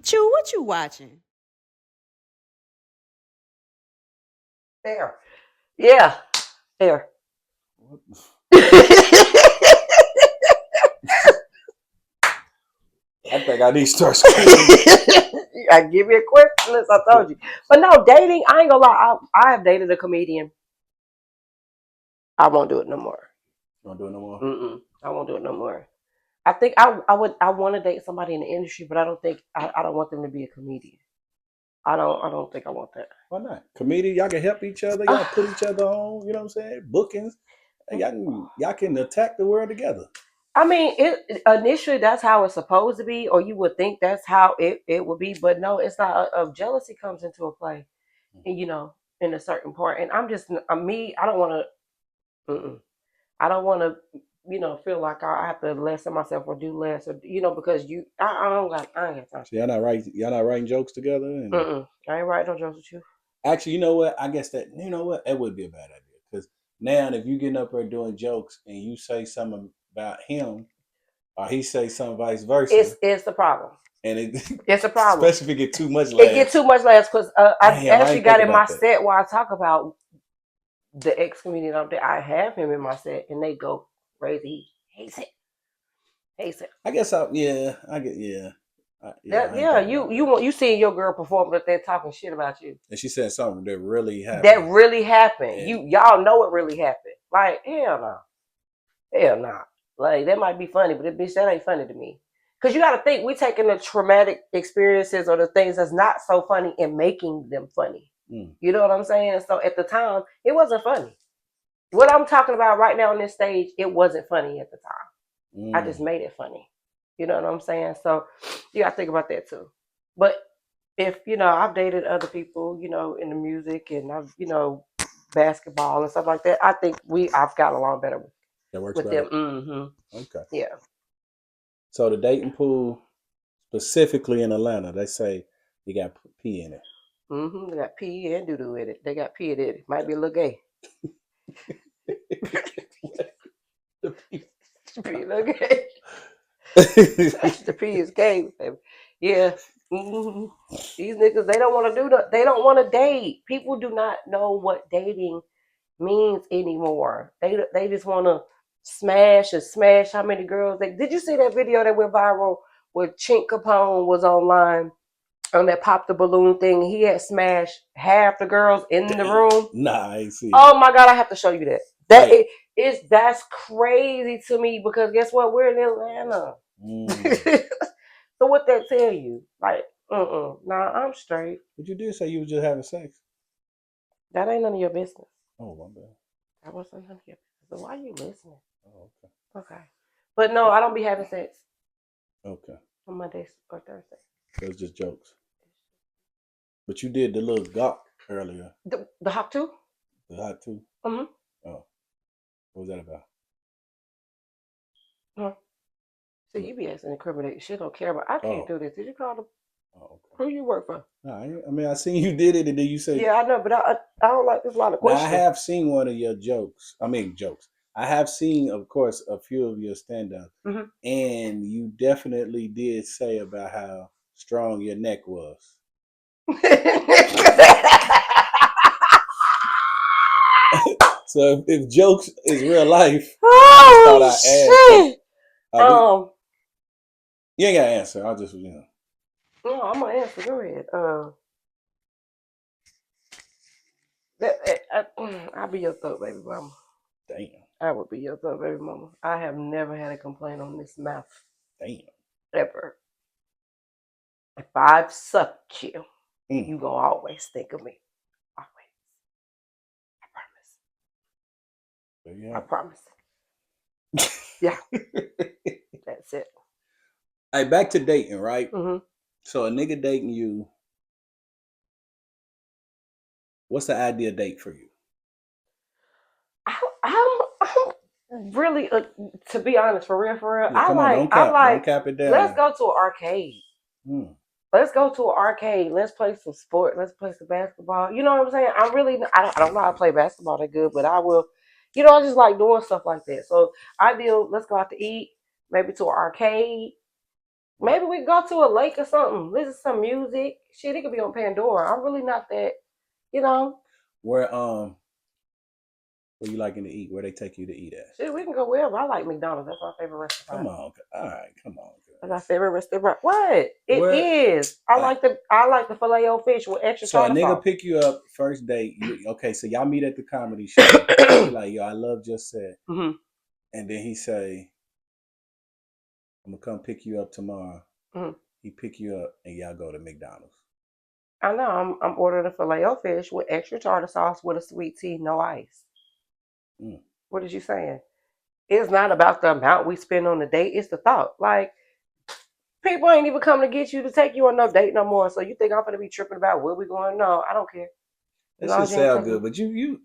Chew, what you watching? There. Yeah. There. I think I need to start screaming. I give you a question list, I told you. But no, dating, I ain't gonna lie. I have dated a comedian. I won't do it no more. You don't do it no more? I won't do it no more. I think I want to date somebody in the industry, but I don't think I don't want them to be a comedian. I don't think I want that. Why not? Comedian, y'all can help each other. Y'all put each other on. You know what I'm saying? Bookings. And y'all can attack the world together. I mean, initially that's how it's supposed to be, or you would think that's how it would be, but no, it's not. Jealousy comes into a play, and in a certain part. And I'm me. I don't want to. I don't want to. Feel like I have to lessen myself or do less, or because I don't got. I ain't got time. So y'all not writing jokes together. And I ain't writing no jokes with you. actually, you know what? I guess that would be a bad idea because now if you getting up there doing jokes and you say something about him, or he say something vice versa, it's the problem. And it's a problem, especially if it get too much laughs. It get too much laughs because I actually got in my set where I talk about the ex comedian up there. I have him in my set, and they go crazy. He hates it. I guess I get you seeing your girl perform, but they're talking shit about you. And she said something that really happened. That really happened. And y'all know it really happened. Like hell no. Like that might be funny, but bitch, that ain't funny to me. Because you got to think, we taking the traumatic experiences or the things that's not so funny and making them funny. You know what I'm saying? So at the time, it wasn't funny. What I'm talking about right now on this stage, it wasn't funny at the time. I just made it funny. You know what I'm saying? So you got to think about that too. But if, I've dated other people, in the music and I've, basketball and stuff like that, I think I've got along better with them. Mm-hmm. Okay. Yeah. So the dating pool, specifically in Atlanta, they say you got pee in it. Mm-hmm. They got pee and doo-doo in it. They got pee in it. Might be a little gay. The pee. Pee a little gay. The pee is gay, baby. Yeah. Mm-hmm. These niggas, they don't want to do that. They don't want to date. People do not know what dating means anymore. They just want to smash and smash. How many girls? Did you see that video that went viral where Chink Capone was online on that pop the balloon thing? He had smashed half the girls in the room. Nah, I ain't see it. Oh my God, I have to show you that. That's crazy to me because guess what? We're in Atlanta. So what that tell you? Like, nah, I'm straight. But you did say you was just having sex. That ain't none of your business. Oh, my bad. That wasn't none of your business. So why are you listening? Oh, okay. Okay. But no, I don't be having sex. Okay. On Mondays or Thursdays. It was just jokes. But you did the little gawk earlier. The hot two? The hot two? Mm-hmm. Oh. What was that about? Huh? So you be asking incriminating shit. Don't care about. I can't do this. Did you call them? Oh, okay. Who you work for? Nah, I mean, I seen you did it, and then you said, "Yeah, I know," but I don't like this line of questions. Now, I have seen one of your jokes. I have seen, of course, a few of your stand-ups, and you definitely did say about how strong your neck was. So if jokes is real life, I just thought I'd ask. You ain't gotta answer. I'll just No, I'm gonna answer. Go ahead. I'll be your thug baby mama. Damn. I would be your thug baby mama. I have never had a complaint on this mouth. Damn. Ever. If I've sucked you, you gonna always think of me. Always. I promise. Yeah. I promise. Yeah. That's it. Hey, back to dating, right? Mm-hmm. So a nigga dating you, what's the ideal date for you? I'm really, to be honest, for real. Yeah, don't cap it down. Let's go to an arcade. Let's go to an arcade. Let's play some sport. Let's play some basketball. You know what I'm saying? I don't know how to play basketball that good, but I will. I just like doing stuff like that. So ideal, let's go out to eat, maybe to an arcade. Maybe we go to a lake or something. Listen to some music. Shit, it could be on Pandora. I'm really not that, you know. Where you liking to eat? Where they take you to eat at? Shit, we can go wherever. I like McDonald's. That's my favorite restaurant. Come on, all right, come on. That's my favorite restaurant. What? It Where, is. I like the filet o fish with extra so tartar a nigga sauce. pick you up first date. Okay, so y'all meet at the comedy show. He like, yo, I love Just Said. Mm-hmm. And then he say, I'm gonna come pick you up tomorrow. Mm-hmm. He pick you up and y'all go to McDonald's. I know. I'm ordering a filet o fish with extra tartar sauce with a sweet tea, no ice. Mm. What is you saying? It's not about the amount we spend on the date. It's the thought. Like, people ain't even coming to get you to take you on no date no more. So you think I'm gonna be tripping about where we going? No, I don't care. That shit sound good, but you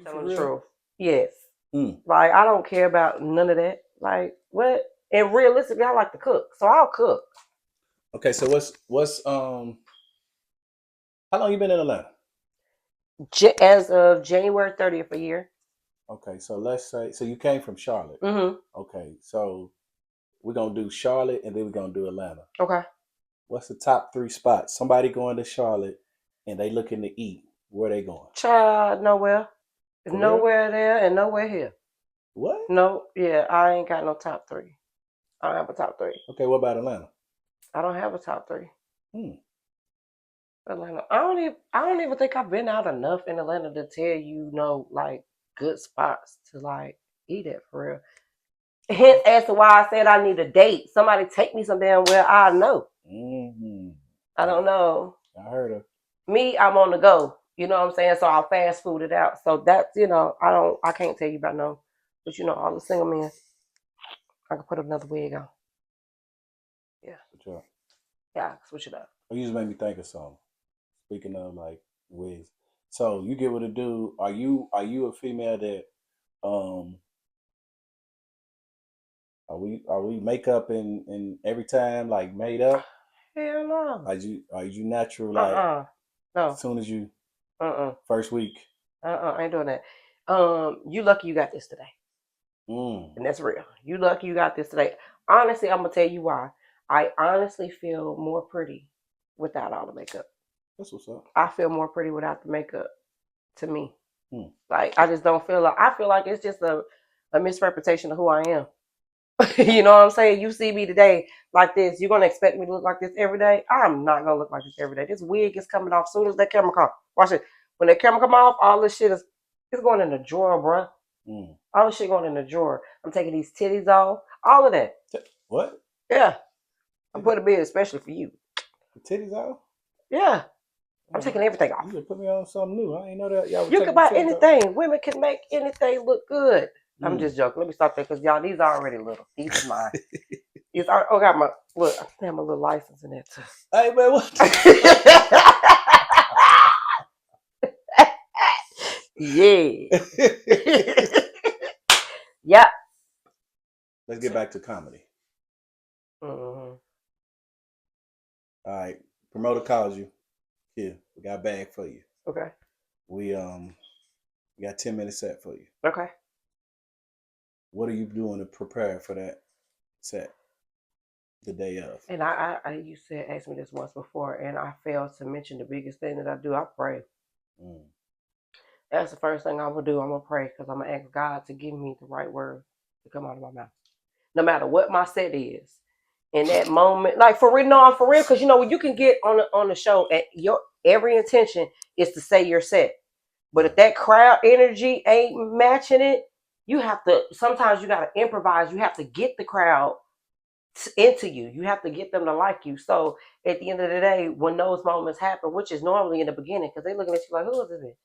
telling the truth. Yes. Mm. Like, I don't care about none of that. Like, what? And realistically, I like to cook, so I'll cook. Okay, so what's how long you been in Atlanta? As of January 30th a year. Okay, so let's say you came from Charlotte. Mm-hmm. Okay, so we're gonna do Charlotte and then we're gonna do Atlanta. Okay. What's the top 3 spots? Somebody going to Charlotte and they looking to eat. Where they going? Child, nowhere. For nowhere real? there and nowhere here. What? No, yeah, I ain't got no top 3. I don't have a top 3. Okay, what about Atlanta? I don't have a top 3. Hmm. Atlanta. I don't even think I've been out enough in Atlanta to tell you, like, good spots to like eat at for real. Hence as to why I said I need a date. Somebody take me some damn where I know. Mm-hmm. I don't know. I heard her. Me, I'm on the go. You know what I'm saying? So I'll fast food it out. So that's, I can't tell you about no, but all the single men, I can put another wig on. Yeah. Sure. Yeah, I can switch it up. You just made me think of something. Speaking of like wigs. So you get with a dude, are you a female that are we makeup and every time like made up? Hell no. Are you natural like no. As soon as you first week? I ain't doing that. You lucky you got this today. And that's real. You lucky you got this today. Honestly, I'm gonna tell you why. I honestly feel more pretty without all the makeup. That's what's up. I feel more pretty without the makeup. To me, like I just don't feel like. I feel like it's just a misrepresentation of who I am. You know what I'm saying? You see me today like this. You're gonna expect me to look like this every day? I'm not gonna look like this every day. This wig is coming off soon as that camera comes. Watch it. When that camera come off, all this shit is going in the drawer, bruh. All this shit going in the drawer. I'm taking these titties off. All of that. What? Yeah. I put a bid especially for you. The titties off? Yeah. I'm taking everything off. You could put me on something new. I ain't know that y'all. You can buy anything. Women can make anything look good. I'm just joking. Let me stop that because y'all, these are already little. These are mine. These are. Oh, got my look. I have my little license in there too. Hey man, what? Yeah. Yeah. Let's get back to comedy. Mm-hmm. All right, promoter calls you. Here, we got a bag for you. Okay. We got 10 minutes set for you. Okay. What are you doing to prepare for that set the day of? And you said asked me this once before, and I failed to mention the biggest thing that I do. I pray. That's the first thing I'm gonna do. I'm gonna pray because I'm gonna ask God to give me the right words to come out of my mouth, no matter what my set is. In that moment, like for real, no, I'm for real, because when you can get on the show, and your every intention is to say your set, but if that crowd energy ain't matching it, you have to. Sometimes you gotta improvise. You have to get the crowd into you. You have to get them to like you. So at the end of the day, when those moments happen, which is normally in the beginning, because they looking at you like, who is this?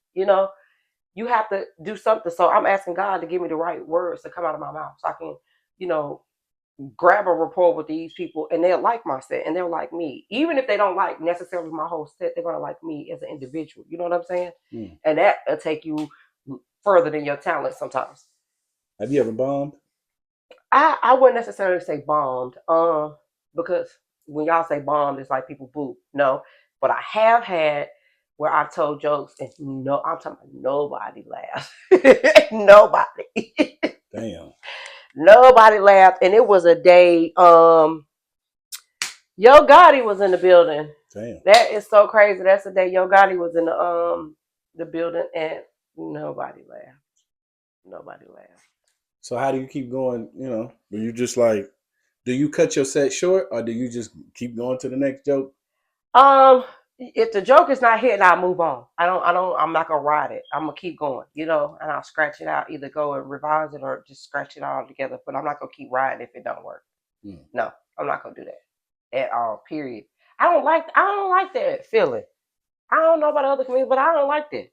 You have to do something. So I'm asking God to give me the right words to come out of my mouth so I can, grab a rapport with these people and they'll like my set and they'll like me. Even if they don't like necessarily my whole set, they're going to like me as an individual. You know what I'm saying? And that'll take you further than your talent sometimes. Have you ever bombed? I wouldn't necessarily say bombed, because when y'all say bombed, it's like people boo. No, but I have had where I told jokes and I'm talking about nobody laughed. Nobody. Damn. Nobody laughed, and it was a day. Yo Gotti was in the building. Damn. That is so crazy. That's the day Yo Gotti was in the building and nobody laughed. Nobody laughed. So how do you keep going? You know, do you just like, do you cut your set short, or do you just keep going to the next joke? If the joke is not hitting, I'll move on. I'm not gonna ride it. I'm gonna keep going, and I'll scratch it out. Either go and revise it or just scratch it all together. But I'm not gonna keep riding if it don't work. No, I'm not gonna do that at all. Period. I don't like that feeling. I don't know about other comedians, but I don't like that.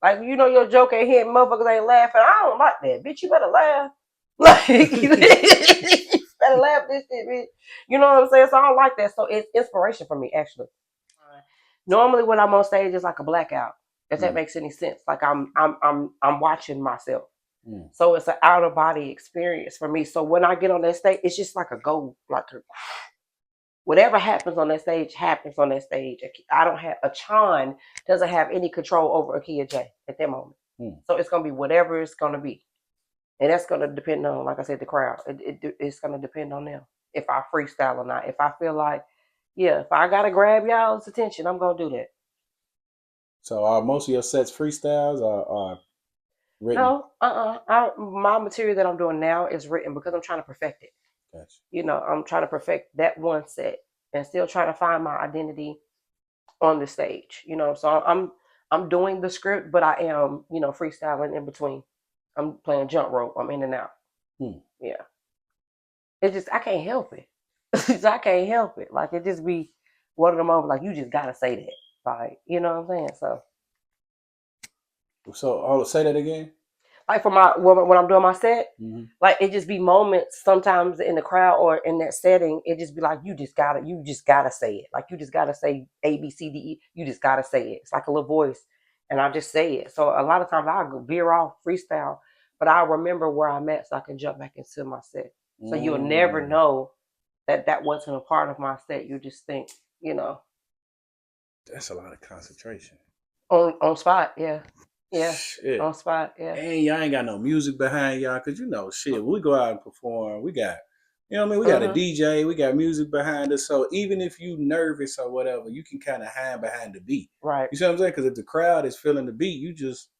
Like your joke ain't hitting, motherfuckers ain't laughing. I don't like that, bitch. You better laugh. Like you better laugh this shit, bitch. You know what I'm saying? So I don't like that. So it's inspiration for me, actually. Normally, when I'm on stage, it's like a blackout. If that makes any sense, like I'm watching myself. So it's an out of body experience for me. So when I get on that stage, it's just like a go, whatever happens on that stage happens on that stage. I don't have a Chan doesn't have any control over Akyea J at that moment. So it's gonna be whatever it's gonna be, and that's gonna depend on, like I said, the crowd. It's gonna depend on them if I freestyle or not. If I feel like, yeah, if I gotta grab y'all's attention, I'm gonna do that. So are most of your sets freestyles or written? No, my material that I'm doing now is written because I'm trying to perfect it. Gotcha. I'm trying to perfect that one set and still trying to find my identity on the stage. So I'm doing the script, but I am, freestyling in between. I'm playing jump rope. I'm in and out. Yeah. It's just I can't help it. I can't help it. Like it just be one of the moments like you just gotta say that. Like, you know what I'm saying? So say that again. Like for my when I'm doing my set, like it just be moments sometimes in the crowd or in that setting, it just be like you just gotta say it. Like you just gotta say ABCDE. You just gotta say it. It's like a little voice, and I just say it. So a lot of times I'll go veer off freestyle, but I'll remember where I'm at so I can jump back into my set. So you'll never know that wasn't a part of my set. You just think, That's a lot of concentration. On spot, yeah. Yeah, shit. On spot, yeah. And y'all ain't got no music behind y'all, cause shit. When we go out and perform, we got, we got a DJ, we got music behind us. So even if you nervous or whatever, you can kind of hide behind the beat, right? You see what I'm saying? Because if the crowd is feeling the beat, you just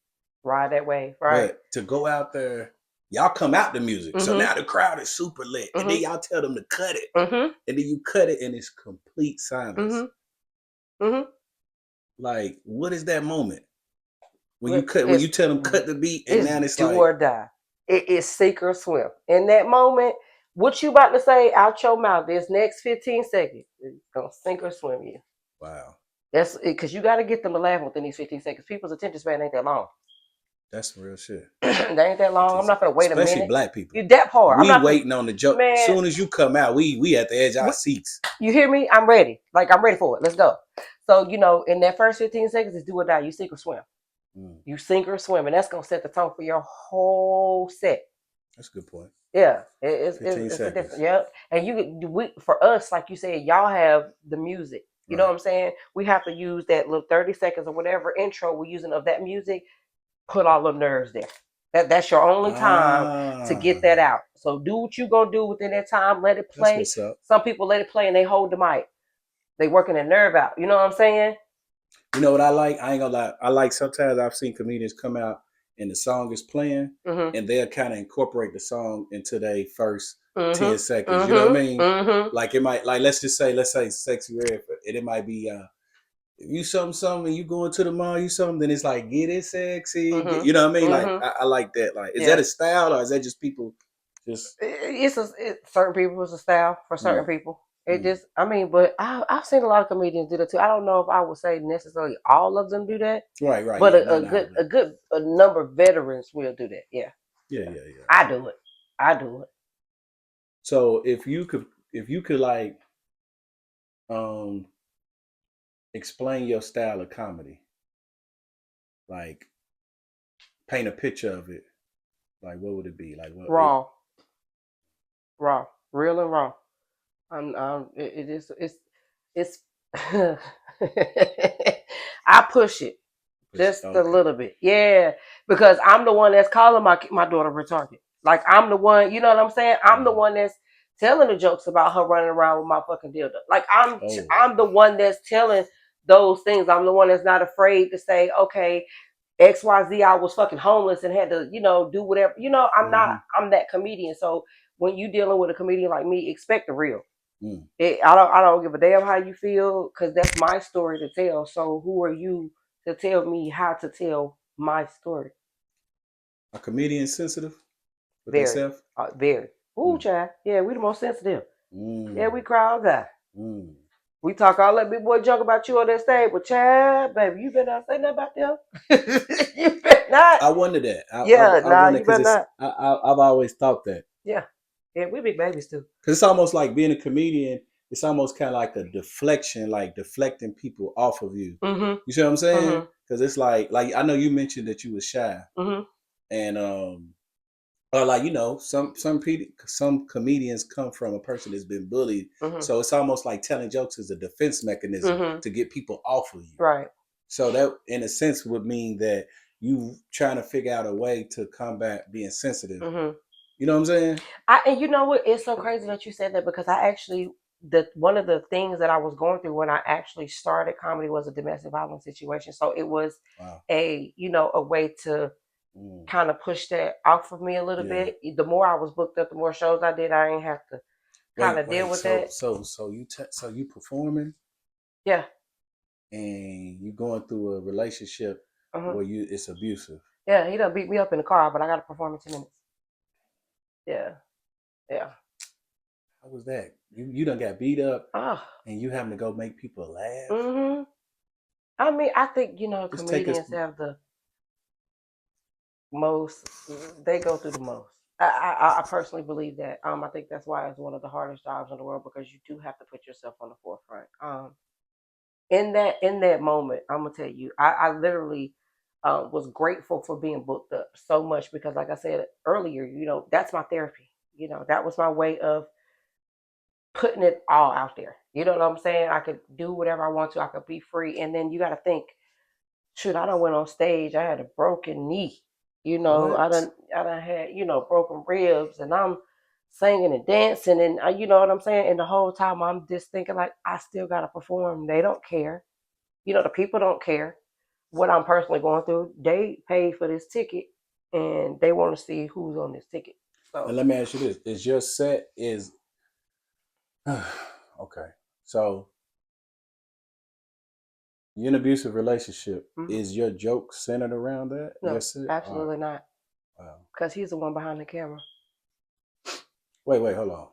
ride that way, right? But to go out there, y'all come out the music, so now the crowd is super lit, and then y'all tell them to cut it, and then you cut it, and it's complete silence. Like, what is that moment? When you tell them cut the beat, and now it's do like or die. It is sink or swim. In that moment, what you about to say out your mouth, this next 15 seconds, it's gonna sink or swim you. Wow. That's it, because you got to get them to laugh within these 15 seconds. People's attention span ain't that long. That's some real shit. They ain't that long. I'm not gonna wait a minute. Especially black people. You that part. We waiting on the joke. Man, as soon as you come out, we at the edge of our seats. You hear me? I'm ready. Like I'm ready for it. Let's go. So in that first 15 seconds, it's do or die. You sink or swim. You sink or swim, and that's gonna set the tone for your whole set. That's a good point. Yeah, it's a different. Yeah, and for us, like you said, y'all have the music. You know what I'm saying? We have to use that little 30 seconds or whatever intro we're using of that music. Put all the nerves there. That's your only time to get that out. So do what you gonna do within that time. Let it play. Some people let it play and they hold the mic. They working their nerve out. You know what I'm saying? You know what I like? I ain't gonna lie. I like sometimes I've seen comedians come out and the song is playing and they'll kind of incorporate the song into their first 10 seconds. You know what I mean? Like it might, let's say Sexy Red, and it might be you something, and you going to the mall, you something, then it's like get it sexy. You know what I mean? Like I like that. Like, is that a style or is that just people just certain people, it's a style for certain people. It just, but I've seen a lot of comedians do that too. I don't know if I would say necessarily all of them do that. Right. But a good number of veterans will do that. Yeah. I do it. So if you could like explain your style of comedy, like paint a picture of it, like what would it be? Like what? Raw, real and raw. It's I push it just a little bit, yeah, because I'm the one that's calling my daughter retarded. Like I'm the one, you know what I'm saying? I'm the one that's telling the jokes about her running around with my fucking dildo. Like I'm the one that's telling those things. I'm the one that's not afraid to say, okay, XYZ, I was fucking homeless and had to, do whatever. I'm that comedian. So when you dealing with a comedian like me, expect the real. I don't give a damn how you feel, because that's my story to tell. So who are you to tell me how to tell my story? A comedian sensitive with Very, themselves? very. Ooh, child. Yeah, we the most sensitive. Yeah, we cry all that. We talk all that big boy junk about you on that stage, but child, baby, you better not say nothing about them. You better not. I wonder that. I wonder you better not. I've always thought that. Yeah, we big babies too. Because it's almost like being a comedian. It's almost kind of like a deflection, like deflecting people off of you. You see what I'm saying? Because it's like I know you mentioned that you were shy, and or like some comedians come from a person that's been bullied, so it's almost like telling jokes is a defense mechanism to get people off of you. Right. So that, in a sense, would mean that you trying to figure out a way to combat being sensitive. You know what I'm saying? And you know what? It's so crazy that you said that, because I actually one of the things that I was going through when I actually started comedy was a domestic violence situation. So it was a way to kind of push that off of me a little bit. The more I was booked up, the more shows I did, I ain't have to kind of deal with that. So you performing? Yeah. And you going through a relationship where it's abusive. Yeah, he done beat me up in the car, but I got to perform in 10 minutes. Yeah. How was that? You done got beat up, and you having to go make people laugh. I mean, I think comedians have the most. They go through the most. I personally believe that. I think that's why it's one of the hardest jobs in the world, because you do have to put yourself on the forefront. In that moment, I'm gonna tell you, I literally was grateful for being booked up so much, because, like I said earlier, that's my therapy. That was my way of putting it all out there. You know what I'm saying? I could do whatever I want to. I could be free. And then you got to think, shoot, I done went on stage. I had a broken knee. I done had, broken ribs, and I'm singing and dancing, and you know what I'm saying? And the whole time I'm just thinking, like, I still got to perform. They don't care. The people don't care what I'm personally going through. They paid for this ticket, and they want to see who's on this ticket. So, and let me ask you this: is your set okay? So you're in an abusive relationship. Is your joke centered around that? No, absolutely not. Wow. Because he's the one behind the camera. Wait, hold on.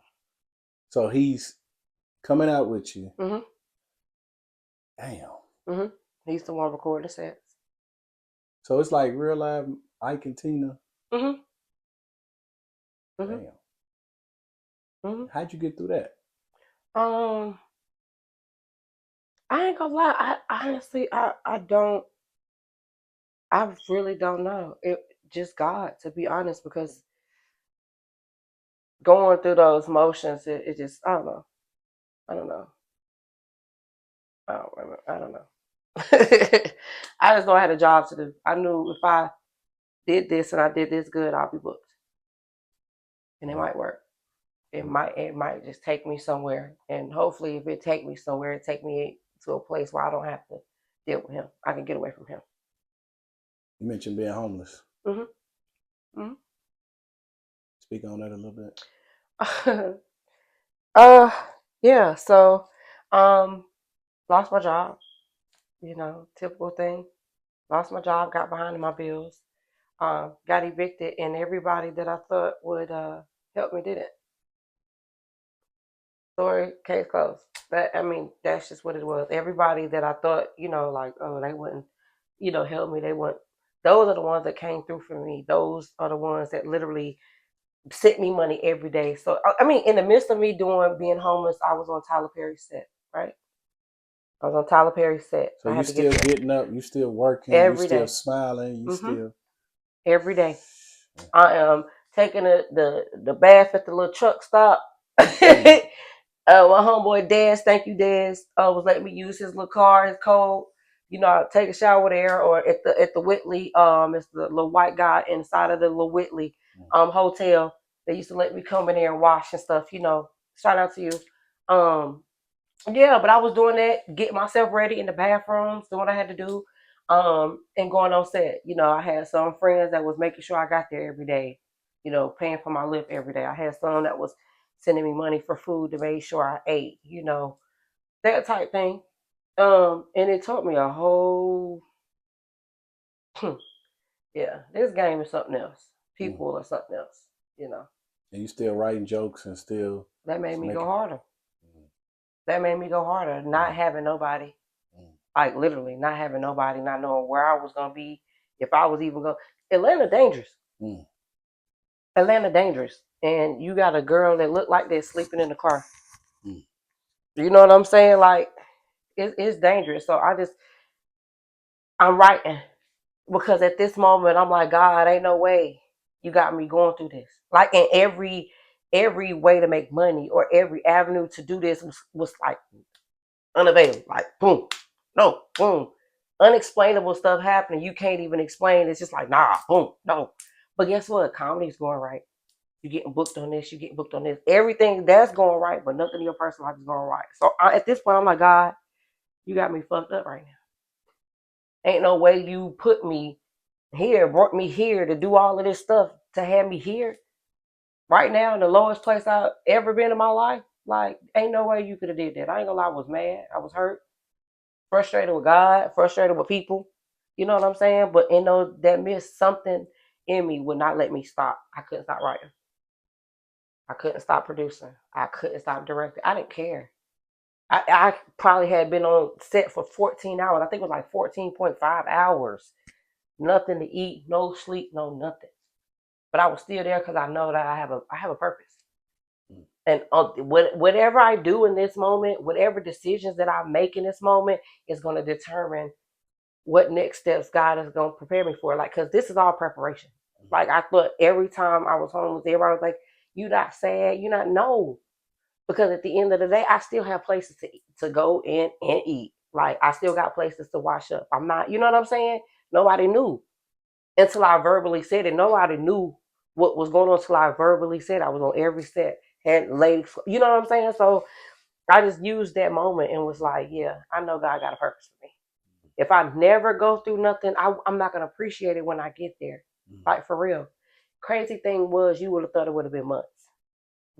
So he's coming out with you. Damn. He's the one recording the sets. So it's like real life Ike and Tina. Damn. How'd you get through that? I ain't gonna lie. I honestly, I don't. I really don't know. It just God, to be honest, because going through those motions, it just, I don't know. I don't remember. I don't know. I just know I had a job to do. I knew if I did this and I did this good, I'll be booked, and it might work. It might just take me somewhere, and hopefully, if it take me somewhere, it take me to a place where I don't have to deal with him. I can get away from him. You mentioned being homeless. Speak on that a little bit. Yeah. So, lost my job. Typical thing. Lost my job. Got behind in my bills. Got evicted, and everybody that I thought would help me didn't. Story, case closed. That's just what it was. Everybody that I thought, like, oh, they wouldn't, help me. They wouldn't. Those are the ones that came through for me. Those are the ones that literally sent me money every day. So, in the midst of me being homeless, I was on Tyler Perry's set, right? I was on Tyler Perry's set. So you still getting up, you still working, you still smiling, you still every day. I am taking the bath at the little truck stop. My homeboy Daz, thank you, Daz, was letting me use his little car, his code. I take a shower there, or at the Whitley. It's the little white guy inside of the little Whitley hotel. They used to let me come in there and wash and stuff. Shout out to you. Yeah, but I was doing that, getting myself ready in the bathrooms, doing what I had to do, and going on set. I had some friends that was making sure I got there every day, paying for my lift every day. I had some that was sending me money for food to make sure I ate, that type thing. And it taught me a whole, yeah, this game is something else. People are something else. And you still writing jokes and still That made me go making. harder. That made me go harder. Not having nobody, like literally not having nobody, not knowing where I was gonna be, if I was even going. Atlanta dangerous. Atlanta dangerous, and you got a girl that looked like they're sleeping in the car. You know what I'm saying? Like it's dangerous. So I'm writing because at this moment I'm like, God, ain't no way you got me going through this. Like in every way to make money or every avenue to do this was like unavailable. Like boom, no, boom. Unexplainable stuff happening. You can't even explain. It's just like, nah, boom, no. But guess what? Comedy's going right. You're getting booked on this. You're getting booked on this. Everything that's going right, but nothing in your personal life is going right. So at this point, I'm like, God, you got me fucked up right now. Ain't no way you put me here, brought me here to do all of this stuff to have me here right now in the lowest place I've ever been in my life. Like, ain't no way you could have did that. I ain't gonna lie, I was mad. I was hurt, frustrated with God, frustrated with people. You know what I'm saying? But that missed something in me would not let me stop. I couldn't stop writing. I couldn't stop producing. I couldn't stop directing. I didn't care. I probably had been on set for 14 hours. I think it was like 14.5 hours. Nothing to eat, no sleep, no nothing. But I was still there because I know that I have a purpose. And whatever I do in this moment, whatever decisions that I make in this moment is going to determine what next steps God is going to prepare me for. Like, because this is all preparation. Like, I thought every time I was homeless, everybody was like, you not sad, you not, no. Because at the end of the day, I still have places to go in and eat. Like, I still got places to wash up. I'm not, you know what I'm saying? Nobody knew until I verbally said it. Nobody knew what was going on until I verbally said it. I was on every set, had ladies, you know what I'm saying? So I just used that moment and was like, yeah, I know God got a purpose for me. If I never go through nothing, I'm not going to appreciate it when I get there. Like, for real. Crazy thing was, you would have thought it would have been months.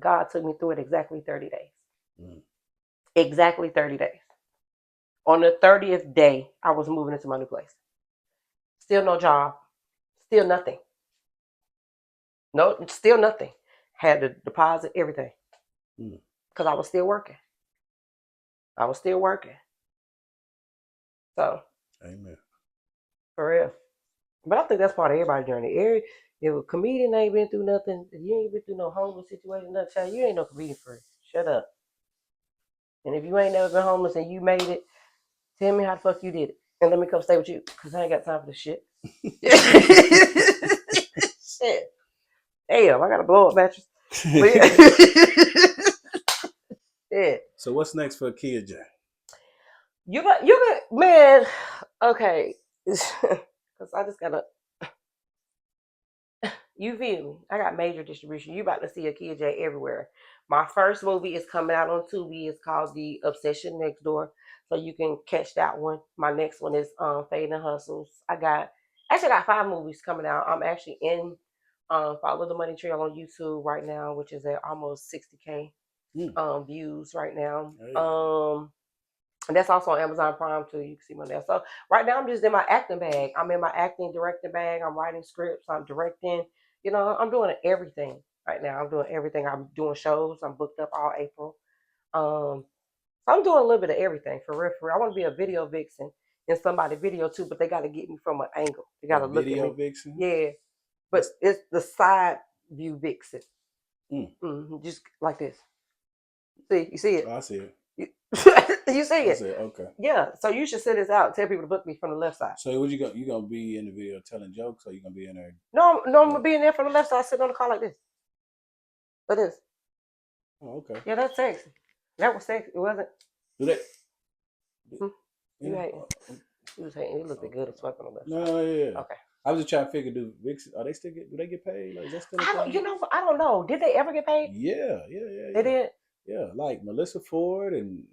God took me through it exactly 30 days. Exactly 30 days. On the 30th day, I was moving into my new place. Still no job. Still nothing. No, still nothing. Had to deposit everything. Because I was still working. So. Amen. For real. But I think that's part of everybody's journey. If a comedian ain't been through nothing, if you ain't been through no homeless situation, nothing, child, you ain't no comedian for it. Shut up. And if you ain't never been homeless and you made it, tell me how the fuck you did it. And let me come stay with you. Because I ain't got time for this shit. Shit. Damn, I got a blow up mattress. Yeah. So what's next for Akyea J? You got, man, okay. Because I just gotta, you feel me? I got major distribution. You about to see Akyea J everywhere. My first movie is coming out on Tubi. It's called The Obsession Next Door. So you can catch that one. My next one is Fade and Hustles. I got 5 movies coming out. I'm actually in Follow the Money Trail on YouTube right now, which is at almost 60K views right now. Hey. And that's also on Amazon Prime too. You can see me on there. So right now I'm just in my acting bag. I'm in my acting directing bag. I'm writing scripts. I'm directing. I'm doing everything right now. I'm doing everything. I'm doing shows. I'm booked up all April. So I'm doing a little bit of everything for real. I want to be a video vixen in somebody's video too, but they got to get me from an angle. They got to look at me. Video vixen? Yeah, but it's the side view vixen. Just like this. See, you see it? Oh, I see it. You see it? I see it. Okay. Yeah. So you should send this out. Tell people to book me from the left side. So what you gonna be in the video telling jokes, or you gonna be in there? No, I'm gonna be in there from the left side, sitting on the car like this. Like this. Oh, okay. Yeah, that's sexy. That was sexy. It wasn't. Do that. You hating? You was hating. It looked good as fuck on the left side. No, yeah. Okay. I was just trying to figure, do they still get paid? Like, is that still a thing? I don't know. Did they ever get paid? Yeah. They did. Yeah, like Melissa Ford and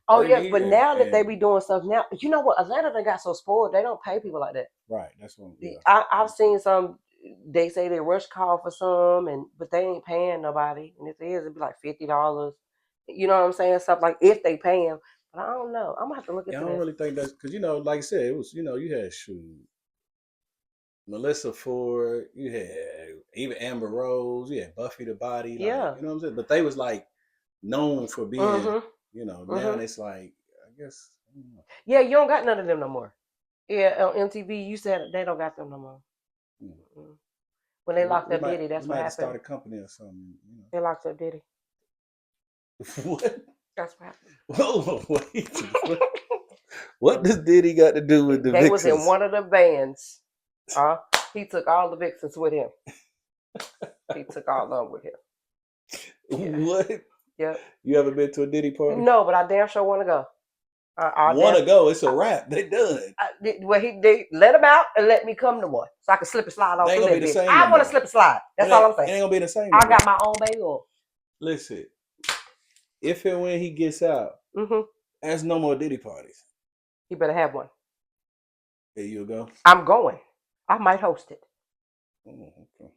Oh yeah, Bernie but now that they and be doing stuff now, you know what? Atlanta done got so spoiled. They don't pay people like that. right. That's one. Yeah, I've seen some. They say they rush call for some, but they ain't paying nobody. And if it is, it'd be like $50. You know what I'm saying? Stuff like if they pay him. But I don't know. I'm gonna have to look yeah. I into don't this. really think that's because like I said, it was you had Melissa Ford, you had even Amber Rose, you had Buffy the Body, like Yeah. you know what I'm saying. But they was like known for being, Mhm. now Mhm. it's like I guess. I don't know. Yeah, you don't got none of them no more. Yeah, on MTV, you said they don't got them no more. Mm. When they locked We up might Diddy, we that's might what have to happened. start a company or something. They locked up Diddy. What? That's what happened. Whoa, wait. What does Diddy got to do with the They was in Vixens? one of the bands. He took all the vixens with him. He took all of them with him. Yeah. What? Yep. You ever been to a Diddy party? No, but I damn sure want to go. I Want damn. to go? It's a wrap. They done. Well, they let him out and let me come to one, so I can slip and slide They on ain't through gonna be that the bitch. same no I want to more. slip and slide. That's It all ain't. I'm saying. It ain't gonna be the same no I more. got my own baby oil. Listen, if and when he gets out, there's no more Diddy parties. You better have one. There you go. I'm going. I might host it. Oh, okay.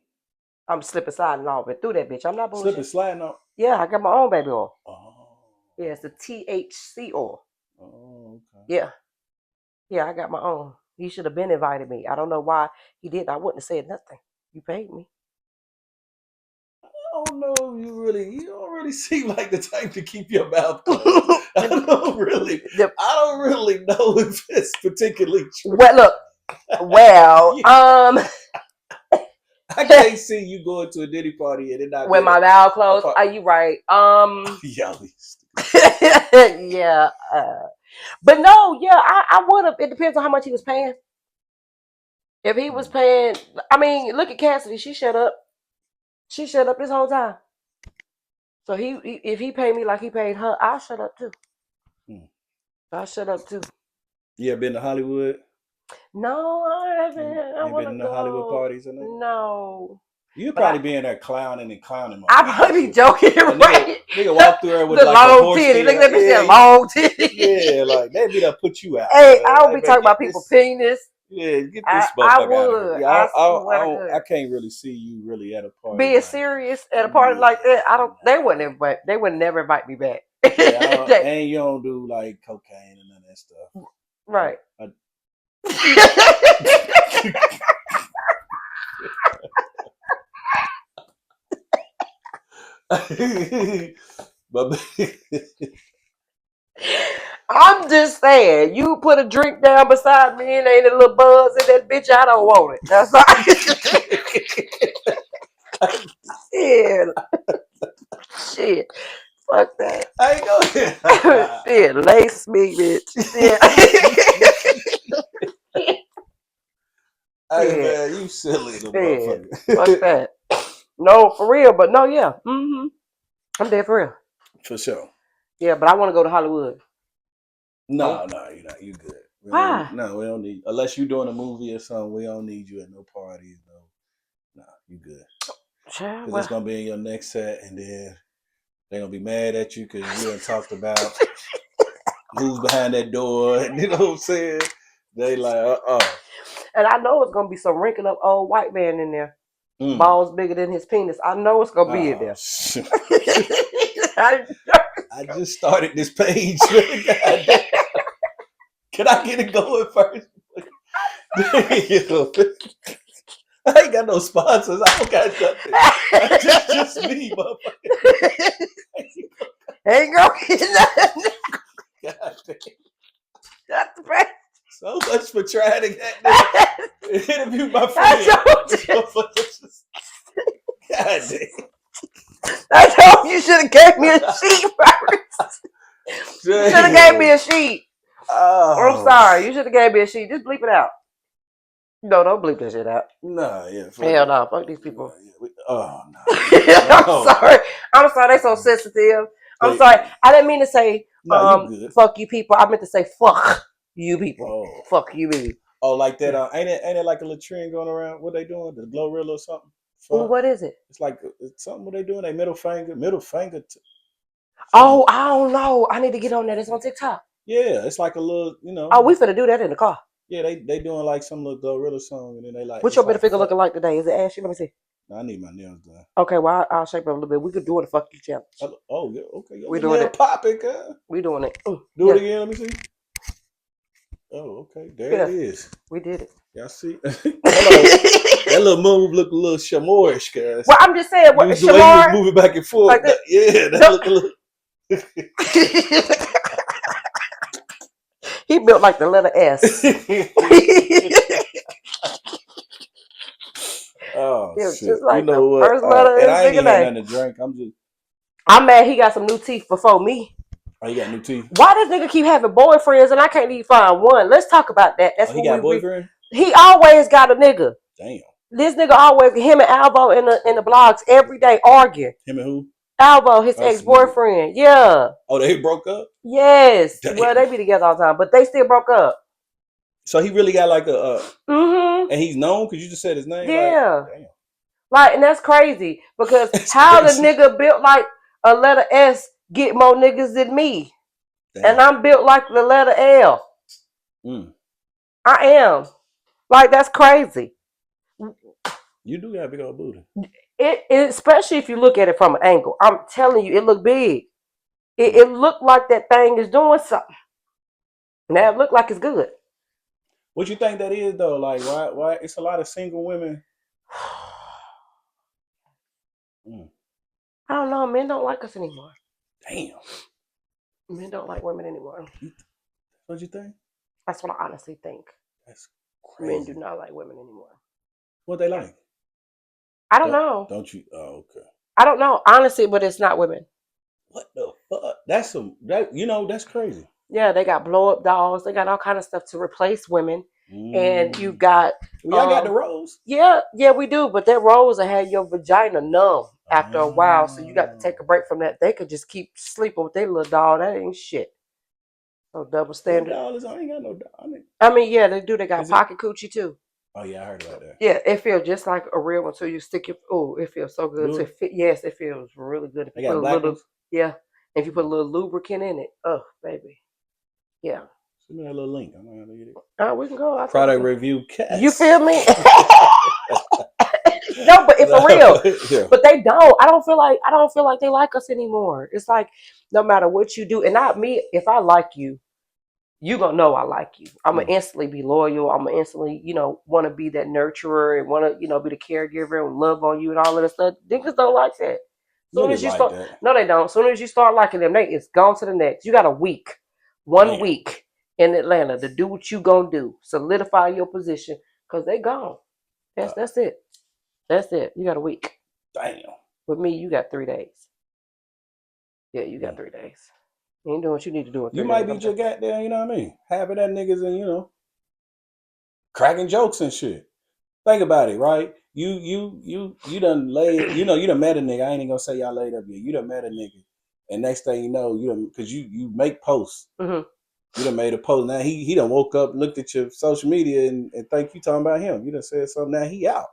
I'm slipping sliding all but through that bitch. I'm not Slip and bullshit. sliding on. Yeah, I got my own baby oil. Oh. Yeah, it's the THC oil. Oh, okay. Yeah. Yeah, I got my own. He should have been invited me. I don't know why he did. I wouldn't have said nothing. You paid me. I don't know if you don't really seem like the type to keep your mouth closed. I don't really know if it's particularly true. Well, look. Well, Yeah. I can't see you going to a Diddy party and it not when being my mouth closed, are you right? Yo, Yeah. But no, yeah, I would have. It depends on how much he was paying. If he was paying, I mean, look at Cassidy. She shut up. She shut up this whole time. So if he paid me like he paid her, I'll shut up too. I'll shut up too. You ever been to Hollywood? No, I haven't. I Ain't want been to in the Hollywood go. parties or nothing? No. You'd But probably be in there clowning and clowning, I motherfucker. probably be joking, right? Nigga walk through there with The like a long horse titty. head. Look at that bitch, that Yeah, long titty. yeah, like they'd be to put you out. Hey, Man. I don't Like, be man, talking get about people this. penis. Yeah, get I this motherfucker out of here. would. Yeah, I swear to I God. can't really see you really at a party Being like. serious at a party like that, I don't. They wouldn't invite. They would never invite me back. Yeah, and you don't do like cocaine and none of that stuff. Right. But I'm just saying, you put a drink down beside me and ain't a little buzz in that bitch, I don't want it. That's all. Shit. Shit. Fuck that. I ain't going. Shit. Lace me, bitch. Shit. Hey Shit. man, you silly little Shit. motherfucker. Fuck that. No, for real, but no, yeah. I'm dead for real. For sure. Yeah, but I want to go to Hollywood. No, you're not. You good. Why? We don't need unless you're doing a movie or something. We don't need you at no parties. No, you good. Sure, Because it's well. gonna be in your next set, and then they're gonna be mad at you because you done talked about who's behind that door. You know what I'm saying? They like, And I know it's gonna be some wrinkled up old white man in there. Balls bigger than his penis. I know it's gonna be in there. Shit. I just started this page. God damn. Can I get it going first? I ain't got no sponsors. I don't got nothing. Just me, motherfucker. Ain't gonna get nothing. God damn. That's the fact. So much for trying to get interview my friend. God damn. I told you should have gave me a sheet first. You should have gave me a sheet. Oh. I'm sorry. You should have gave me a sheet. Just bleep it out. No, don't bleep that shit out. Nah, yeah. Hell no. Fuck these people. No. I'm sorry. They so sensitive. I'm sorry. I didn't mean to say you good. Fuck you people. I meant to say fuck you people. Oh. Fuck you people. Oh, like that. Ain't it like a latrine going around? What they doing? The Glorilla or something? Well, what is it? It's like it's something. What they doing? They middle finger. Oh, I don't know. I need to get on that. It's on TikTok. Yeah, it's like a little, Oh, we finna do that in the car. Yeah, they doing like some little gorilla song, and then they like What's your it's middle like finger fuck. looking like today? Is it ashy? Let me see. I need my nails done. Okay, well I'll shape it up a little bit. We could do it a fuck you challenge. Oh yeah, okay. We Your doing nail it. popping, cuz. We doing it. Do it again. Let me see. Oh, okay. There it is. We did it. Y'all see? That little move look a little chamoisish, cuz. Well, I'm just saying, what The way you was Shamar? moving back and forth. Like that? Yeah, that look a little. He built like the letter S. Oh It was shit! just like You know the what? first letter And of his I ain't nigga even had name. nothing to drink. I'm just. I'm mad he got some new teeth before me. Oh, you got new teeth? Why does nigga keep having boyfriends and I can't even find one? Let's talk about that. That's He what got a boyfriend? He always got a nigga. Damn. This nigga always him and Alvo in the blogs every day arguing. Him and who? Alvo, his ex-boyfriend. Yeah. Oh, they broke up? Yes. Damn. Well, they be together all the time, but they still broke up. So he really got like a Mm-hmm. and he's known because you just said his name? Yeah. Like, damn. Like, and that's crazy because That's how crazy. the nigga built like a letter S get more niggas than me. Damn. And I'm built like the letter L. I am. Like, that's crazy. You do got a big old booty. It especially if you look at it from an angle. I'm telling you, it look big. It looked like that thing is doing something. Now it look like it's good. What you think that is though? Like why it's a lot of single women. I don't know. Men don't like us anymore. Damn. Men don't like women anymore. What you think? That's what I honestly think. That's crazy. Men do not like women anymore. What they like? I don't know. Don't you? Oh, okay. I don't know, honestly, but it's not women. What the fuck? That's crazy. Yeah, they got blow up dolls. They got all kind of stuff to replace women. And you got y'all got the rose. Yeah, we do. But that rose will have your vagina numb after a while. So you got to take a break from that. They could just keep sleeping with their little doll. That ain't shit. So double standard. I ain't got no doll. I mean, yeah, they do. They got pocket coochie too. Oh yeah, I heard about that. Yeah, it feels just like a real one. So you stick your it feels so good. Really? Yes, it feels really good. If they you got put black ones? Yeah. If you put a little lubricant in it, oh baby. Yeah. Send me that little link. I know how to get it. We can go. Product review cast. You feel me? No, but for real. Yeah. But they don't. I don't feel like they like us anymore. It's like no matter what you do, and not me. If I like you, you gonna know I like you. I'm gonna instantly be loyal. I'm gonna instantly, want to be that nurturer and want to, be the caregiver and love on you and all of that stuff. Niggas don't like that. Soon as you start, no, they don't. Soon as you start liking them, it's gone to the next. You got a week, 1 week in Atlanta to do what you gonna do, solidify your position, cause they gone. That's it. That's it. You got a week. Damn. With me, you got 3 days. Yeah, you got 3 days. You ain't doing what you need to do. You might be just goddamn, you know what I mean? Having that niggas and cracking jokes and shit. Think about it, right? You done laid, you done met a nigga. I ain't even gonna say y'all laid up yet. You done met a nigga, and next thing you know, because you make posts. Mm-hmm. You done made a post. Now he done woke up, looked at your social media, and think you talking about him. You done said something. Now he out.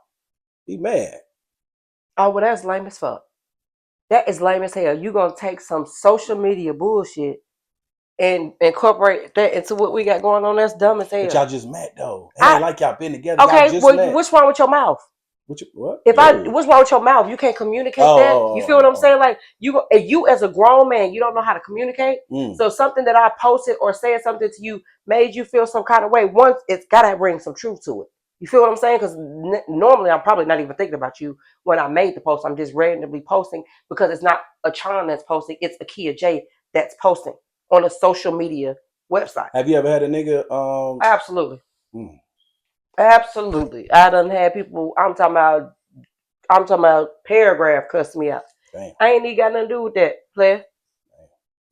He mad. Oh, well, that's lame as fuck. That is lame as hell. You gonna take some social media bullshit and incorporate that into what we got going on? That's dumb as hell. But y'all just met though. It ain't like y'all been together. Okay, y'all just met. What's wrong with your mouth? What? What's wrong with your mouth? You can't communicate that. You feel what I'm saying? Like you as a grown man, you don't know how to communicate. So something that I posted or said something to you made you feel some kind of way. Once it's gotta bring some truth to it. You feel what I'm saying? Because normally I'm probably not even thinking about you when I made the post. I'm just randomly posting because it's not a Chon that's posting. It's Akyea J that's posting on a social media website. Have you ever had a nigga? Absolutely. Absolutely. I done had people. I'm talking about paragraph cuss me out. Damn. I ain't even got nothing to do with that, player.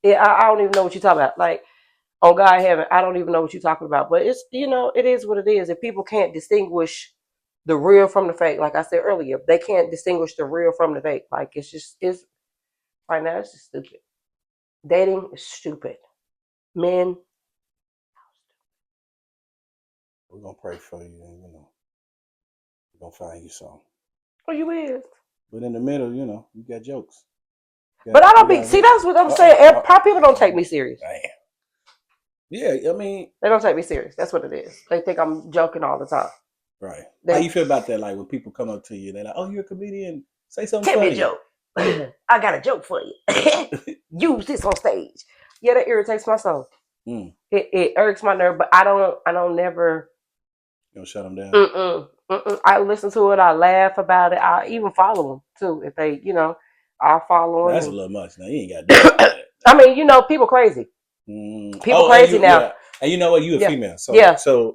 Yeah, I don't even know what you're talking about. Like, on God heaven, I don't even know what you're talking about. But it's, it is what it is. If people can't distinguish the real from the fake, like I said earlier, they can't distinguish the real from the fake. Like, it's right now, it's just stupid. Dating is stupid. Men. We're going to pray for you and, we're going to find you something. Oh, you is. But in the middle, you got jokes. But I don't be see. That's what I'm saying. People don't take me serious. Damn. Yeah, I mean, they don't take me serious. That's what it is. They think I'm joking all the time. Right. How you feel about that? Like when people come up to you, they're like, "Oh, you're a comedian. Say something Tell funny." me a joke. I got a joke for you. Use this on stage. Yeah, that irritates my soul. It irks my nerve, but I don't never. You don't shut them down. I listen to it. I laugh about it. I even follow them too. If they, I'll follow them. That's a little much. Now you ain't got to do that. I mean, people crazy. People crazy now. And you know what? You a female, so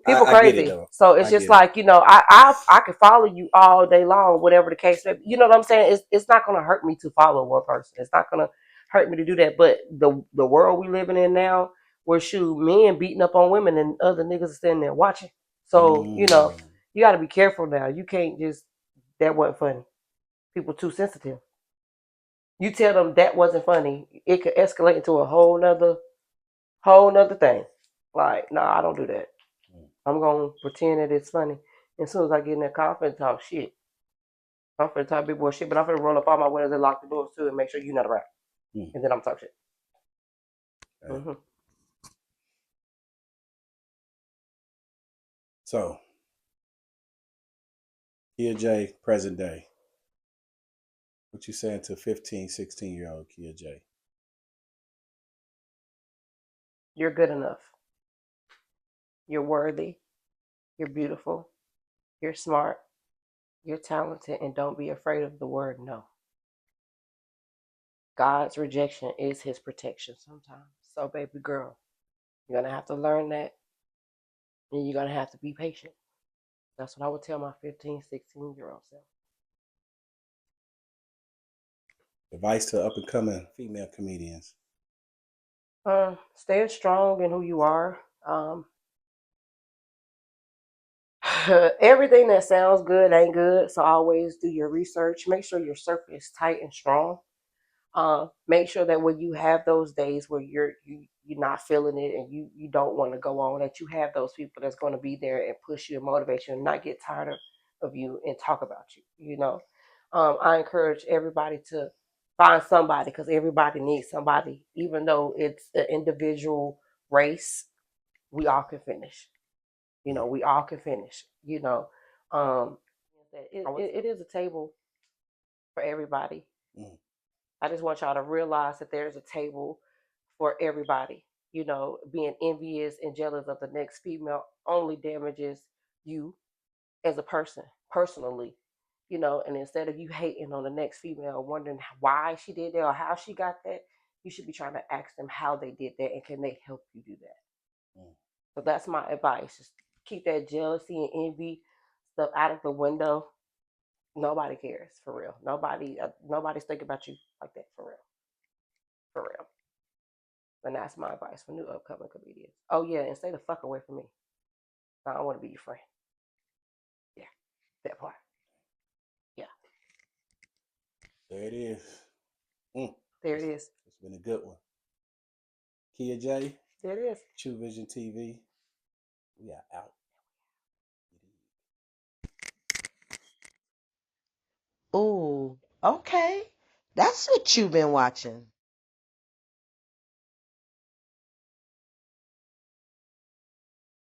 people crazy. I get it, though. So it's just like I could follow you all day long, whatever the case may be. You know what I'm saying? It's not gonna hurt me to follow one person. It's not gonna hurt me to do that. But the world we living in now, where men beating up on women and other niggas are standing there watching. So you got to be careful now. You can't just that wasn't funny. People too sensitive. You tell them that wasn't funny, it could escalate into a whole nother thing. Like, no, I don't do that. I'm gonna pretend that it's funny. As soon as I get in that car, I'm finna talk shit. I'm finna talk big boy shit, but I'm finna roll up all my windows and lock the doors too and make sure you're not around. And then I'm talk shit. Okay. So, Akyea J, present day. What you saying to 15, 16-year-old Akyea J? You're good enough. You're worthy. You're beautiful. You're smart. You're talented, and don't be afraid of the word no. God's rejection is his protection sometimes. So, baby girl, you're going to have to learn that, and you're going to have to be patient. That's what I would tell my 15, 16-year-old self. Advice to up-and-coming female comedians. Stay strong in who you are. Everything that sounds good ain't good, so always do your research. Make sure your circle is tight and strong. Make sure that when you have those days where you're not feeling it and you don't want to go on, that you have those people that's going to be there and push you and motivate you and not get tired of you and talk about you. I encourage everybody to find somebody, because everybody needs somebody. Even though it's an individual race, we all can finish. We all can finish. It is a table for everybody. I just want y'all to realize that there's a table for everybody. Being envious and jealous of the next female only damages you as a person, personally. And instead of you hating on the next female, wondering why she did that or how she got that, you should be trying to ask them how they did that and can they help you do that. So that's my advice. Just keep that jealousy and envy stuff out of the window. Nobody cares, for real. Nobody's thinking about you like that, for real. And that's my advice for new upcoming comedians. Oh yeah, and stay the fuck away from me. I don't want to be your friend. Yeah, that part. Yeah. There it is. There it is. It's been a good one. Akyea J. There it is. True Vision TV. We are out. Ooh, okay. That's what you've been watching.